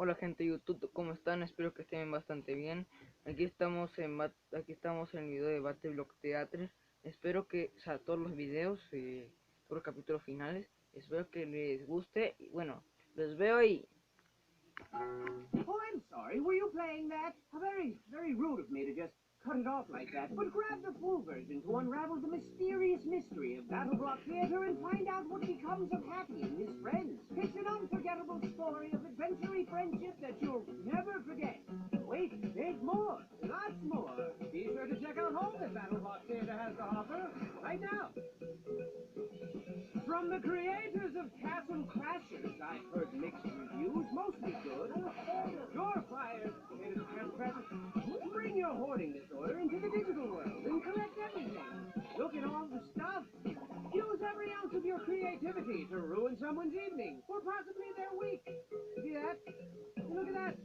Hola gente de YouTube, ¿cómo están? Espero que estén bastante bien. Aquí estamos en el video de batheblock Theatre. Espero que, todos los videos, todos los capítulos finales, espero que les guste. Y bueno, los veo y... Oh, I'm sorry. Were you playing that? Very rude of me to just cut it off like that. But grab the full version to unravel the mysterious mystery of Battleblock Theater and find out what becomes of Happy and his friends. It's an unforgettable story of adventure-y friendship that you'll never forget. Wait, there's more. Lots more. Be sure to check out all that Battleblock Theater has to offer right now. From the creators of Castle Crashers, I've heard mixed reviews, mostly good. Your flyers, bring your hoarding disorder into the digital world and collect everything. Look at all the stuff. Use every ounce of your creativity to ruin someone's evening, or possibly their week. See that? Look at that.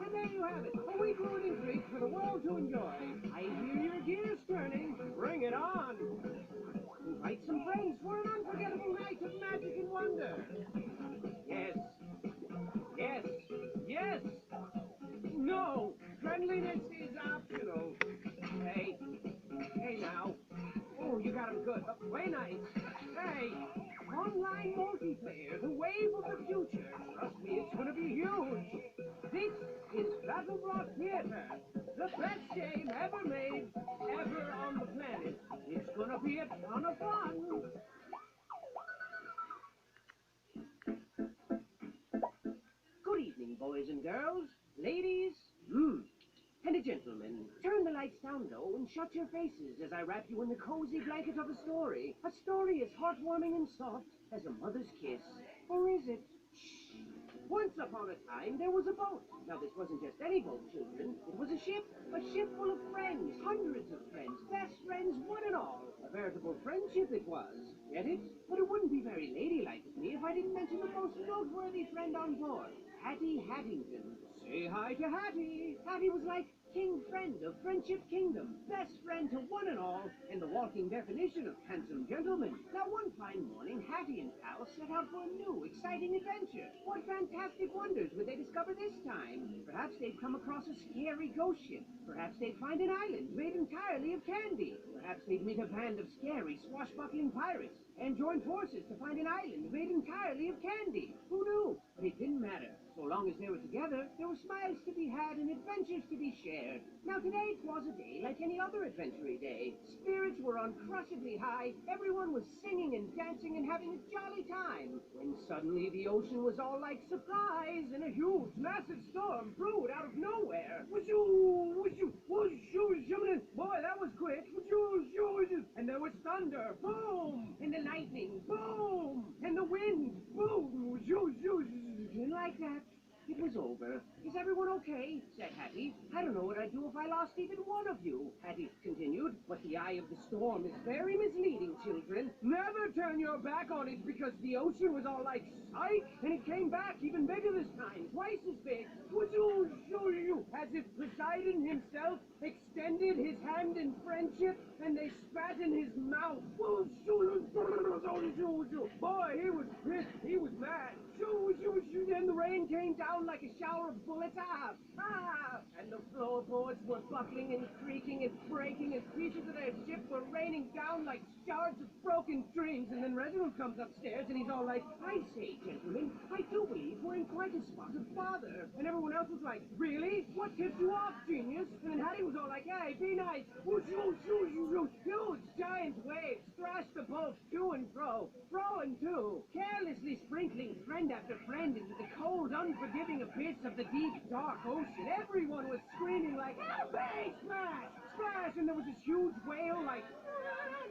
And there you have it, a week-ruining treat for the world to enjoy. I hear your gears turning. Bring it on. Invite some friends for an unforgettable night of magic and wonder. Yes. Yes. Yes. No. Friendliness is optional. Hey. Hey now. Oh, you got him good. Play nice. Hey. Online multiplayer, the wave of the future. Trust me, it's gonna be huge. This is Battleblock Theater. The best game ever made, ever on the planet. It's gonna be a ton of fun. Good evening, boys and girls, ladies, and gentlemen. Turn the lights down, though, and shut your faces as I wrap you in the cozy blanket of a story. A story as heartwarming and soft as a mother's kiss. Or is it? Shh. Once upon a time, there was a boat. Now, this wasn't just any boat, children. It was a ship full of friends, hundreds of friends, best friends, one and all. A veritable friendship it was. Get it? But it wouldn't be very ladylike of me if I didn't mention the most noteworthy friend on board, Hattie Hattington. Say hi to Hattie. Hattie was like king friend of Friendship Kingdom, best friend to one and all, and the walking definition of handsome gentleman. Now, one fine morning, Hattie and pal set out for a new, exciting adventure. What fantastic wonders would they discover this time? Perhaps they'd come across a scary ghost ship. Perhaps they'd find an island made entirely of candy. Perhaps they'd meet a band of scary, swashbuckling pirates and join forces to find an island made entirely of candy. Who knew? But it didn't matter. So long as they were together, there were smiles to be had and adventures to be shared. Now, today was a day like any other adventure-y day. Spirits were uncrushably high. Everyone was singing and dancing and having a jolly time. When suddenly the ocean was all like surprise, and a huge, massive storm brewed out of nowhere. Whooshoo, whooshoo, whooshoo, whooshoo. Boy, that was quick. Whooshoo, whooshoo, whooshoo. And there was thunder. Boom! And the lightning. Boom! And the wind. Boom! Whooshoo, whooshoo, whooshoo. And like that, it was over. Is everyone okay? Said Hattie. I don't know what I'd do if I lost even one of you, Hattie continued. But the eye of the storm is very misleading, children. Never turn your back on it because the ocean was all like, psych, and it came back even bigger this time, twice as big. As if Poseidon himself extended his hand in friendship and they spat in his mouth. Boy, he was pissed. He was mad. And the rain came down like a shower of bullets. And the floorboards were buckling and creaking and breaking as pieces of their ship were raining down like shards of broken dreams. And then Reginald comes upstairs and he's all like, I say, gentlemen, I do believe we're in quite a spot of bother. And everyone else was like, really? What tipped you off, genius? And then Hattie was all like, hey, be nice. Huge, giant waves thrashed the boat to and fro and to, carelessly sprinkling friend after friend into the cold, unforgiving abyss of the deep, dark ocean. Everyone was screaming like, help me! Smash! Splash! And there was this huge whale like,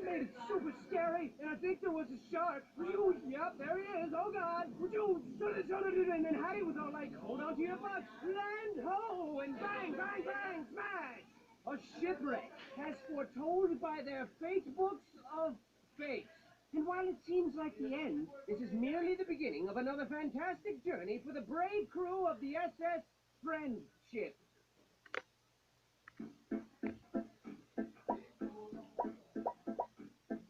made it super scary, and I think there was a shark. Yep, there he is. Oh, God. And then Hattie was all like, hold on to your butts. Land ho! And bang, bang, bang, smash! A shipwreck, as foretold by their fate books of fate. And while it seems like the end, this is merely the beginning of another fantastic journey for the brave crew of the SS Friendship.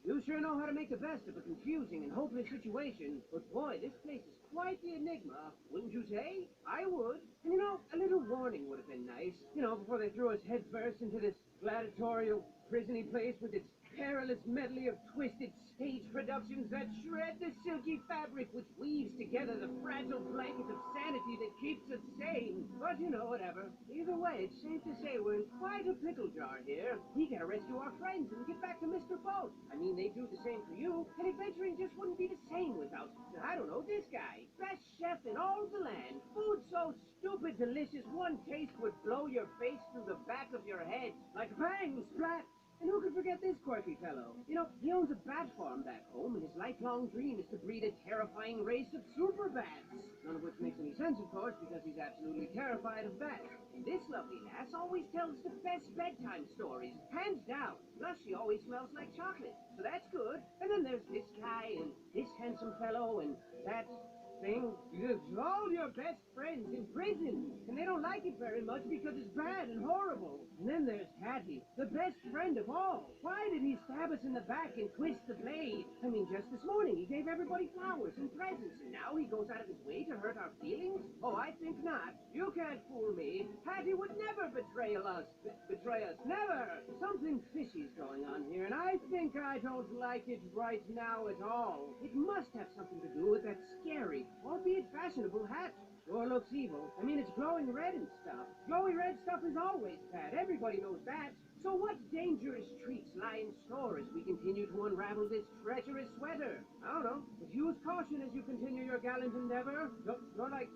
You sure know how to make the best of a confusing and hopeless situation. But boy, this place is quite the enigma, wouldn't you say? I would. And you know, a little warning would have been nice. You know, before they threw us headfirst into this gladiatorial, prisony place with its perilous medley of twisted stage productions that shred the silky fabric which weaves together the fragile blanket of sanity that keeps us sane. But you know, whatever. Either way, it's safe to say we're in quite a pickle jar here. We gotta rescue our friends and get back to Mr. Boat. I mean, they do the same for you, and adventuring just wouldn't be the same without, I don't know, this guy. Best chef in all the land. Food so stupid delicious, one taste would blow your face through the back of your head. Like bang, splat! And who could forget this quirky fellow? You know, he owns a bat farm back home, and his lifelong dream is to breed a terrifying race of super bats. None of which makes any sense, of course, because he's absolutely terrified of bats. And this lovely lass always tells the best bedtime stories, hands down. Plus, she always smells like chocolate, so that's good. And then there's this guy, and this handsome fellow, and that thing. It's all your best friends in prison, and they don't like it very much because it's bad and horrible. And then there's Hattie, the best friend of all. Why did he stab us in the back and twist the blade? I mean, just this morning he gave everybody flowers and presents, and now he goes out of his way to hurt our feelings? Oh, I think not. You can't fool me. Hattie would never betray us. Betray us. Never! Something fishy's going on here, and I think I don't like it right now at all. It must have something to do with that scary, albeit fashionable hat. Sure looks evil. I mean, it's glowing red and stuff. Glowing red stuff is always bad. Everybody knows that. So what dangerous treats lie in store as we continue to unravel this treacherous sweater? I don't know, but use caution as you continue your gallant endeavor. Don't like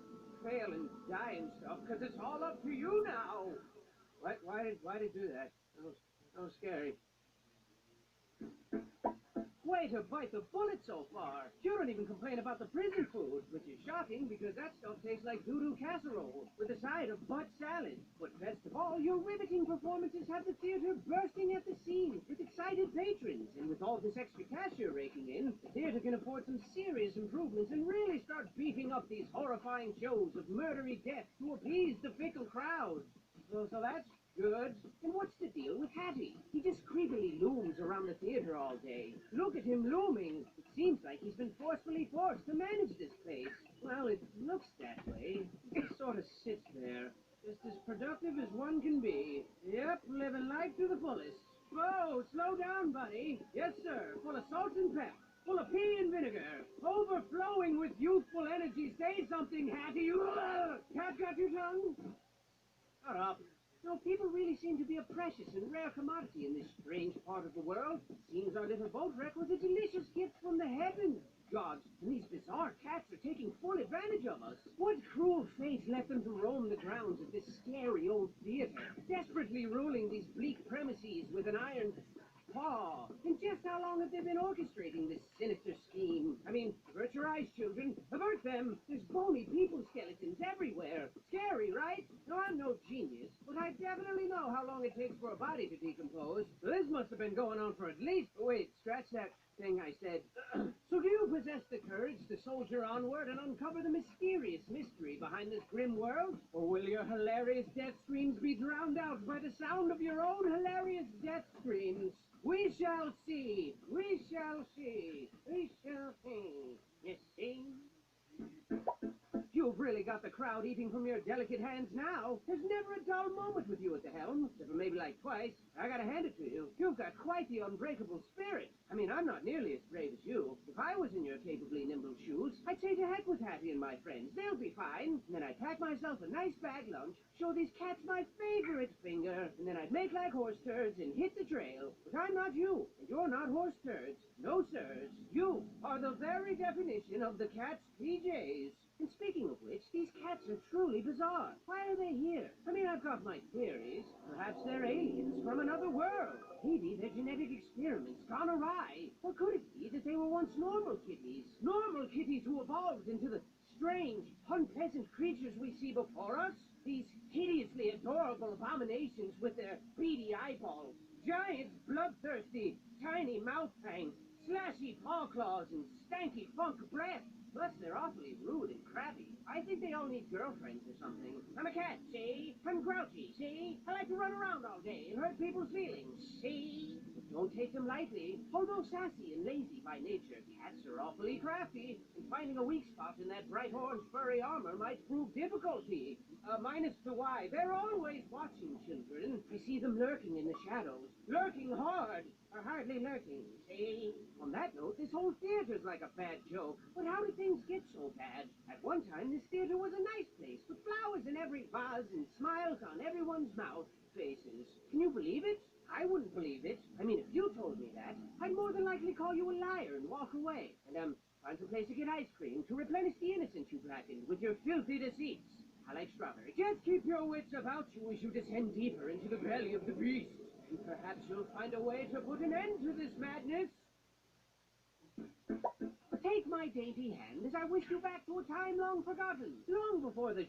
fail and die and stuff, because it's all up to you now. Why did it do that? That was scary. Way to bite the bullet so far. You don't even complain about the prison food, which is shocking because that stuff tastes like doo-doo casserole with a side of butt salad. But best of all, your riveting performances have the theater bursting at the seams with excited patrons. And with all this extra cash you're raking in, the theater can afford some serious improvements and really start beefing up these horrifying shows of murdery death to appease the fickle crowd. So that's good. And what's the deal with Hattie? He just creepily looms around the theater all day. Look at him looming. It seems like he's been forcefully forced to manage this place. Well, it looks that way. He just sort of sits there, just as productive as one can be. Yep, living life to the fullest. Whoa, slow down, buddy. Yes, sir. Full of salt and pep. Full of pea and vinegar. Overflowing with youthful energy. Say something, Hattie. Cat got your tongue? Shut up. No, people really seem to be a precious and rare commodity in this strange part of the world. Seems our little boat wreck was a delicious gift from the heavens. Gods, and these bizarre cats are taking full advantage of us. What cruel fate left them to roam the grounds of this scary old theater, desperately ruling these bleak premises with an iron paw? And just how long have they been orchestrating this sinister scheme? I mean, avert your eyes, children. Avert them. There's bony people skeletons everywhere. Scary, right? No, I'm no genius, but I definitely know how long it takes for a body to decompose. So this must have been going on for at least... Wait, scratch that thing I said. So do you possess the courage to soldier onward and uncover the mysterious mystery behind this grim world? Or will your hilarious death screams be drowned out by the sound of your own hilarious death screams? We shall see. We shall see. We shall see. You see? You've really got the crowd eating from your delicate hands now. There's never a dull moment with you at the helm, except for maybe like twice. I gotta hand it to you. You've got quite the unbreakable spirit. I mean, I'm not nearly as brave as you. If I was in your capably nimble shoes, I'd say to heck with Hattie and my friends. They'll be fine. And then I'd pack myself a nice bag lunch, show these cats my favorite finger, and then I'd make like horse turds and hit the trail. But I'm not you, and you're not horse turds. No, sirs. You are the very definition of the cat's PJs. And speaking of which, these cats are truly bizarre. Why are they here? I mean, I've got my theories. Perhaps they're aliens from another world. Maybe their genetic experiments gone awry. Or could it be that they were once normal kitties? Normal kitties who evolved into the strange, unpleasant creatures we see before us? These hideously adorable abominations with their beady eyeballs, giant, bloodthirsty, tiny mouth fangs, slashy paw claws, and stanky funk breath. Plus, they're awfully rude and crabby. I think they all need girlfriends or something. I'm a cat, see? I'm grouchy, see? I like to run around all day and hurt people's feelings, see? don't take them lightly. Although sassy and lazy by nature, cats are awfully crafty, and finding a weak spot in that bright orange furry armor might prove difficulty. Minus the why. They're always watching, children. I see them lurking in the shadows. Lurking hard, or hardly lurking. See? On that note, this whole theater's like a bad joke. But how did things get so bad? At one time, this theater was a nice place, with flowers in every vase and smiles on everyone's mouth. Faces. Can you believe it? I wouldn't believe it. I mean, if you told me that, I'd more than likely call you a liar and walk away. And, find some place to get ice cream to replenish the innocence you blackened with your filthy deceits. I like strawberry. Just keep your wits about you as you descend deeper into the belly of the beast. And perhaps you'll find a way to put an end to this madness. Take my dainty hand as I wish you back to a time long forgotten, long before the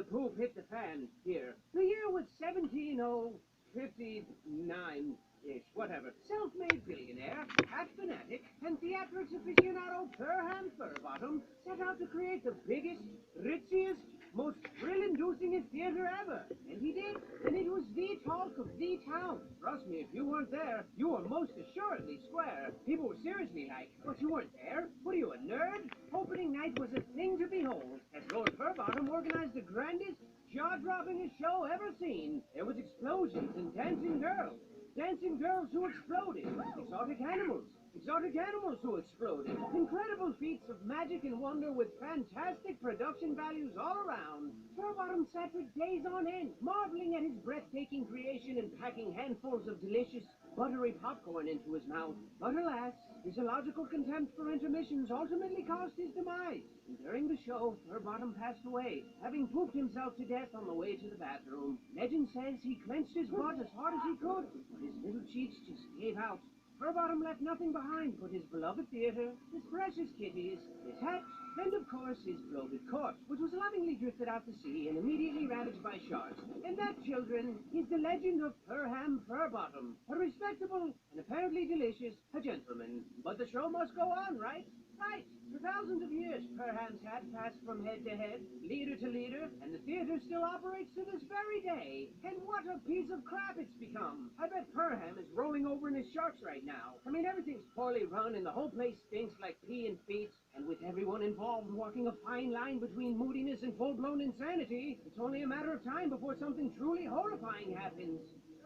poop hit the fan. Here, the year was 17059-ish, whatever. Self-made billionaire, cat fanatic, and theatrics aficionado Perham Furbottom set out to create the biggest, ritziest, most thrill-inducingest theater ever. And he did, and it was the talk of the town. Trust me, if you weren't there, you were most assuredly square. People were seriously like, but you weren't there? What are you, a nerd? Opening night was a thing to behold, as Lord Furbottom organized the grandest, jaw-droppingest show ever seen. There was explosions and dancing girls. Dancing girls who exploded. Exotic animals who exploded. Incredible feats of magic and wonder with fantastic production values all around. Furbottom sat for days on end, marveling at his breathtaking creation and packing handfuls of delicious, buttery popcorn into his mouth. But alas, his illogical contempt for intermissions ultimately caused his demise. And during the show, Furbottom passed away, having pooped himself to death on the way to the bathroom. Legend says he clenched his butt as hard as he could, but his little cheeks just gave out. Furbottom left nothing behind but his beloved theater, his precious kitties, his hat, and of course his bloated corpse, which was lovingly drifted out to sea and immediately ravaged by sharks. And that, children, is the legend of Perham Furbottom, a respectable and apparently delicious gentleman. But the show must go on, right? Right. For thousands of years, Perham's hat passed from head to head, leader to leader, and the theater still operates to this very day. And what a piece of crap it's become. I bet Perham is rolling over in his sharks right now. I mean, everything's poorly run and the whole place stinks like pee and feet. And with everyone involved walking a fine line between moodiness and full-blown insanity, it's only a matter of time before something truly horrifying happens.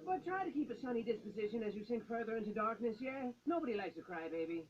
But try to keep a sunny disposition as you sink further into darkness, yeah? Nobody likes a crybaby.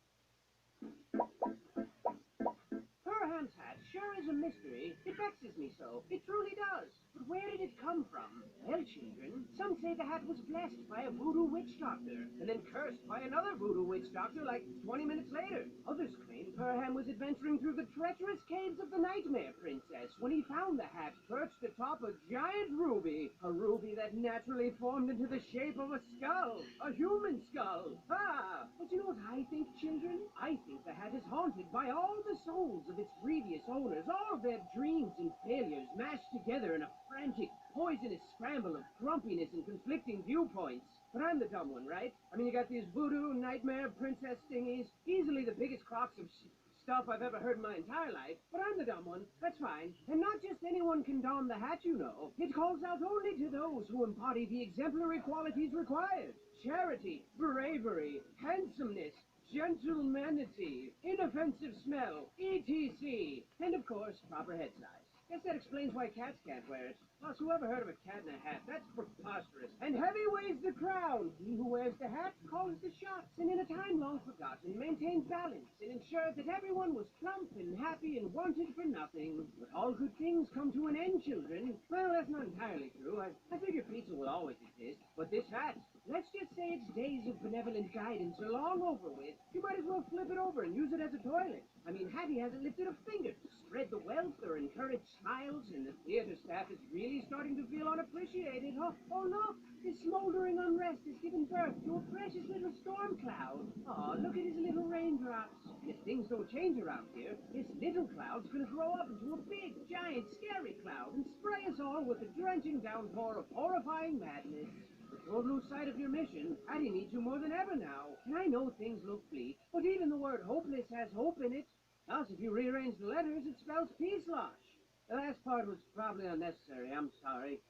Perham's hat sure is a mystery. It vexes me so. It truly does. But where did it come from? Well, children, some say the hat was blessed by a voodoo witch doctor, and then cursed by another voodoo witch doctor like 20 minutes later. Others claim Perham was adventuring through the treacherous caves of the Nightmare Princess when he found the hat perched atop a giant ruby. A ruby that naturally formed into the shape of a skull. A human skull. Ah! But you know what I think, children? I think the hat is haunted by all the souls of its previous owners, all of their dreams and failures mashed together in a frantic, poisonous scramble of grumpiness and conflicting viewpoints. But I'm the dumb one, right? I mean, you got these voodoo, nightmare, princess thingies, easily the biggest crocks of stuff I've ever heard in my entire life. But I'm the dumb one. That's fine. And not just anyone can don the hat, you know. It calls out only to those who embody the exemplary qualities required. Charity, bravery, handsomeness, gentlemanity, inoffensive smell, etc. And of course, proper head size. Guess that explains why cats can't wear it. Plus, whoever heard of a cat in a hat? That's preposterous. And heavy weighs the crown. He who wears the hat calls the shots, and in a time long forgotten, maintained balance and ensured that everyone was plump and happy and wanted for nothing. But all good things come to an end, children. Well, that's not entirely true. I figure pizza will always exist. But this hat, let's just say its days of benevolent guidance are long over with. You might as well flip it over and use it as a toilet. I mean, Hattie hasn't lifted a finger to spread the wealth or encourage smiles, and the theater staff is really starting to feel unappreciated. Oh look, this smoldering unrest has given birth to a precious little storm cloud. Oh, look at his little raindrops. And if things don't change around here, this little cloud's gonna grow up into a big, giant, scary cloud and spray us all with a drenching downpour of horrifying madness. But don't lose sight of your mission. Hattie needs you more than ever now. And I know things look bleak, but even the word hopeless has hope in it. Plus, if you rearrange the letters, it spells peace-losh. The last part was probably unnecessary. I'm sorry.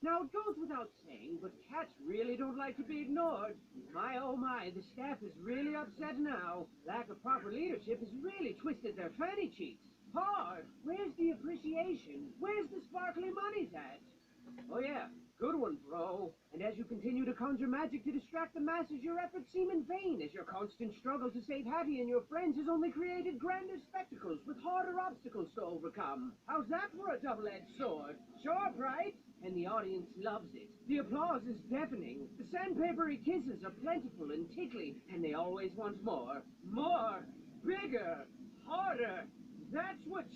Now, don't without saying, but cats really don't like to be ignored. My, oh my, the staff is really upset now. Lack of proper leadership has really twisted their fanny cheeks. Hard. Where's the appreciation? Where's the sparkly money's at? Oh yeah, good one, bro. And as you continue to conjure magic to distract the masses, your efforts seem in vain, as your constant struggle to save Hattie and your friends has only created grander spectacles with harder obstacles to overcome. How's that for a double-edged sword? Sharp, right? And the audience loves it. The applause is deafening. The sandpapery kisses are plentiful and tickly, and they always want more. More! Bigger! Harder! That's what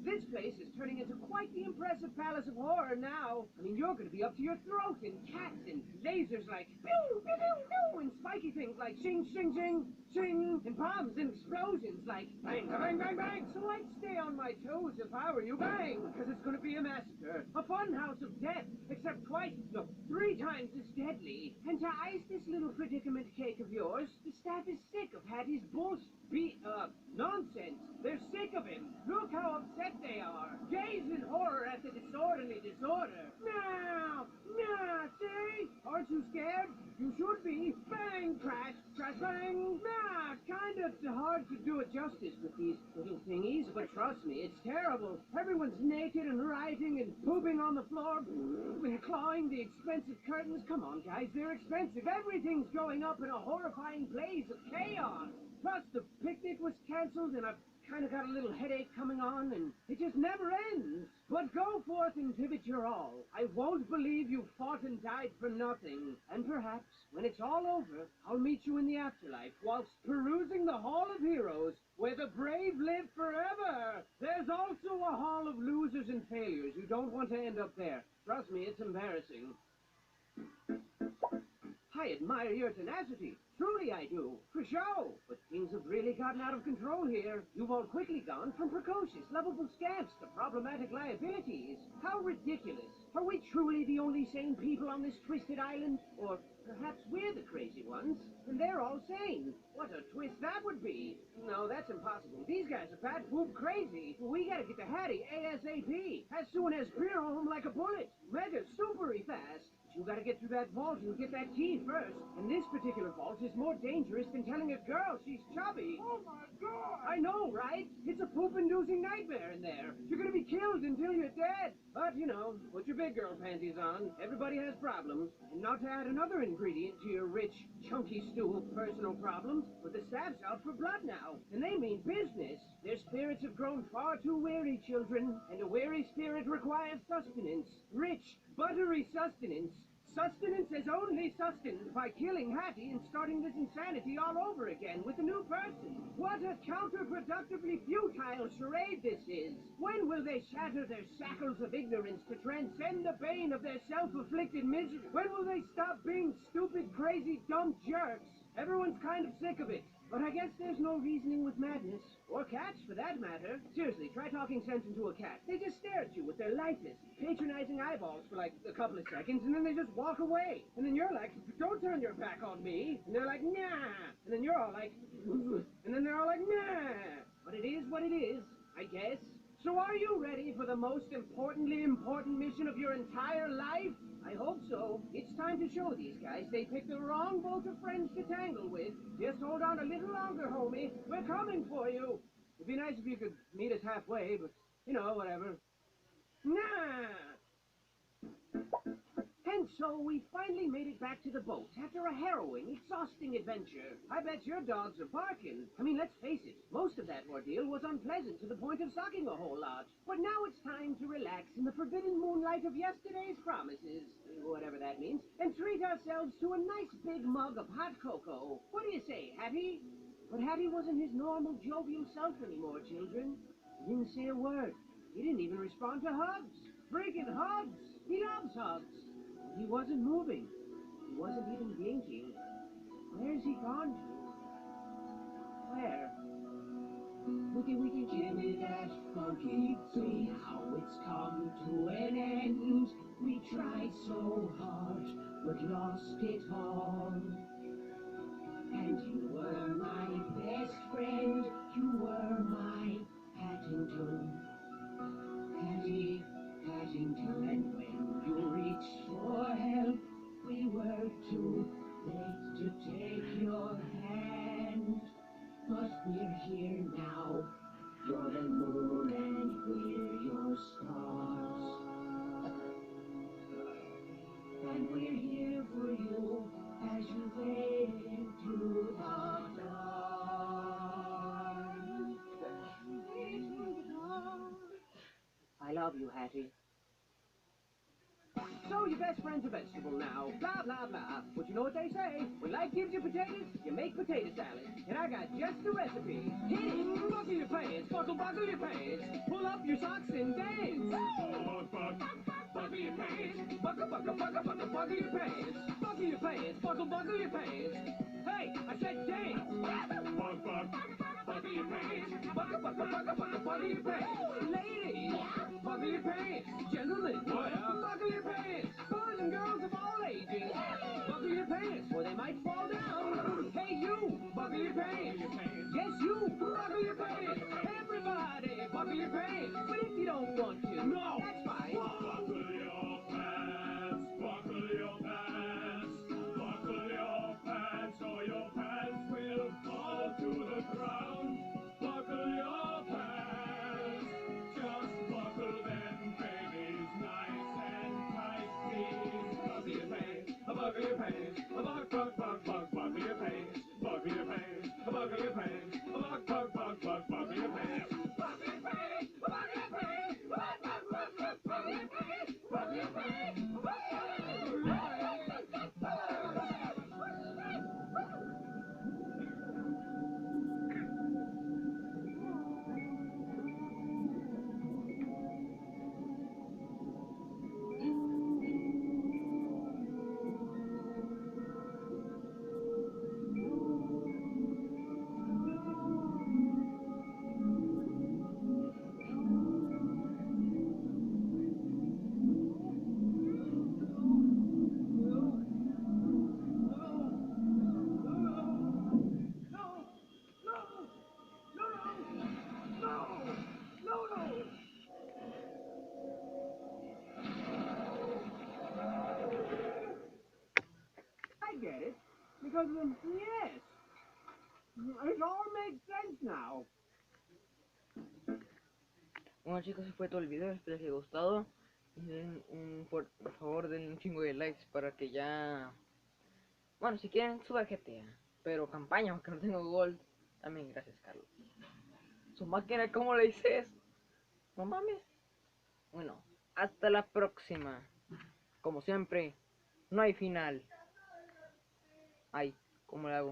this place is turning into quite the impressive palace of horror now. I mean, you're going to be up to your throat in cats and lasers like pew, pew, pew, pew, and spiky things like shing, shing, shing, shing, and bombs and explosions like bang, bang, bang, bang. So I'd stay on my toes if I were you, bang, because it's going to be a massacre. A fun house of death, except three times as deadly. And to ice this little predicament cake of yours, the staff is sick of Hattie's nonsense. They're sick of him. Look how upset they are. Gaze in horror at the disorderly disorder. Now, see? Aren't you scared? You should be. Bang, crash, crash, bang. Kind of hard to do it justice with these little thingies, but trust me, it's terrible. Everyone's naked and rioting and pooping on the floor and clawing the expensive curtains. Come on, guys, they're expensive. Everything's going up in a horrifying blaze of chaos. Plus, the picnic was canceled, and I've kind of got a little headache coming on, and it just never ends. But go forth and give it your all. I won't believe you fought and died for nothing. And perhaps, when it's all over, I'll meet you in the afterlife, whilst perusing the Hall of Heroes, where the brave live forever. There's also a hall of losers and failures. You don't want to end up there. Trust me, it's embarrassing. I admire your tenacity. Truly I do. For show. But things have really gotten out of control here. You've all quickly gone from precocious, lovable scamps to problematic liabilities. How ridiculous. Are we truly the only sane people on this twisted island? Or perhaps we're the crazy ones, and they're all sane. What a twist that would be. No, that's impossible. These guys are bat poop crazy. We gotta get to Hattie ASAP. As soon as we're home like a bullet. Mega supery fast. You gotta get through that vault and get that key first. And this particular vault is more dangerous than telling a girl she's chubby. Oh my god! I know, right? It's a poop-inducing nightmare in there. You're gonna be killed until you're dead. But, you know, put your big girl panties on. Everybody has problems. And not to add another ingredient to your rich, chunky stew of personal problems, but the staff's out for blood now. And they mean business. Their spirits have grown far too weary, children. And a weary spirit requires sustenance. Rich, buttery sustenance. Sustenance is only sustained by killing Hattie and starting this insanity all over again with a new person. What a counterproductively futile charade this is. When will they shatter their shackles of ignorance to transcend the bane of their self-afflicted misery? When will they stop being stupid, crazy, dumb jerks? Everyone's kind of sick of it. But I guess there's no reasoning with madness. Or cats, for that matter. Seriously, try talking sense into a cat. They just stare at you with their lifeless, patronizing eyeballs for like a couple of seconds, and then they just walk away. And then you're like, don't turn your back on me. And they're like, nah. And then you're all like, and then they're all like, nah. But it is what it is, I guess. So are you ready for the most importantly important mission of your entire life? I hope so. It's time to show these guys they picked the wrong boat of friends to tangle with. Just hold on a little longer, homie. We're coming for you. It'd be nice if you could meet us halfway, but, you know, whatever. Nah! And so we finally made it back to the boat after a harrowing, exhausting adventure. I bet your dogs are barking. I mean, let's face it, most of that ordeal was unpleasant to the point of sucking a whole lot. But now it's time to relax in the forbidden moonlight of yesterday's promises, whatever that means, and treat ourselves to a nice big mug of hot cocoa. What do you say, Hattie? But Hattie wasn't his normal jovial self anymore, children. He didn't say a word. He didn't even respond to hugs. Freaking hugs! He loves hugs. He wasn't moving. He wasn't even blinking. Where's he gone to? Where? Wiki wiki, give me that funky beat. How it's come to an end. We tried so hard, but lost it all. And you were my best friend. You were my Paddington. Patty, Paddington. And when you reached love you, Hattie. So your best friend's a vegetable now, blah, blah, blah. But you know what they say, when life gives you potatoes, you make potato salad. And I got just the recipe. Hit it, buckle your pants, buckle your pants. Pull up your socks and dance. Buckle your pants, buckle your pants. Buckle your pants, buckle your pants. Hey, I said dance. Buckle your pants, buckle your pants. Ladies, buckle your pants. Gentlemen, buckle your pants. Boys and girls of all ages, buckle your pants, or they might fall down. Hey, you, buckle your pants. Yes, you, buckle your pants. Everybody, buckle your pants. But if you don't want to, no, that's fine. Buckle your pants, buckle your pants, buckle your pants, or your pants will fall to the ground. Buckle your pants, just buckle them, babies, nice and tight, please. Buckle your pants, buckle your pants, buckle your pants, buckle your pants, buckle your pants, buckle your pants. I get it. Because, yes. It all makes sense now. Bueno chicos, ese fue todo el video, espero que les haya gustado. Y den por favor denle un chingo de likes para que ya... Bueno, si quieren suba GTA, pero campaña, aunque no tengo gold. También gracias Carlos. Su máquina, ¿cómo le dices? No mames. Bueno, hasta la próxima. Como siempre, no hay final. Ay, ¿cómo le hago?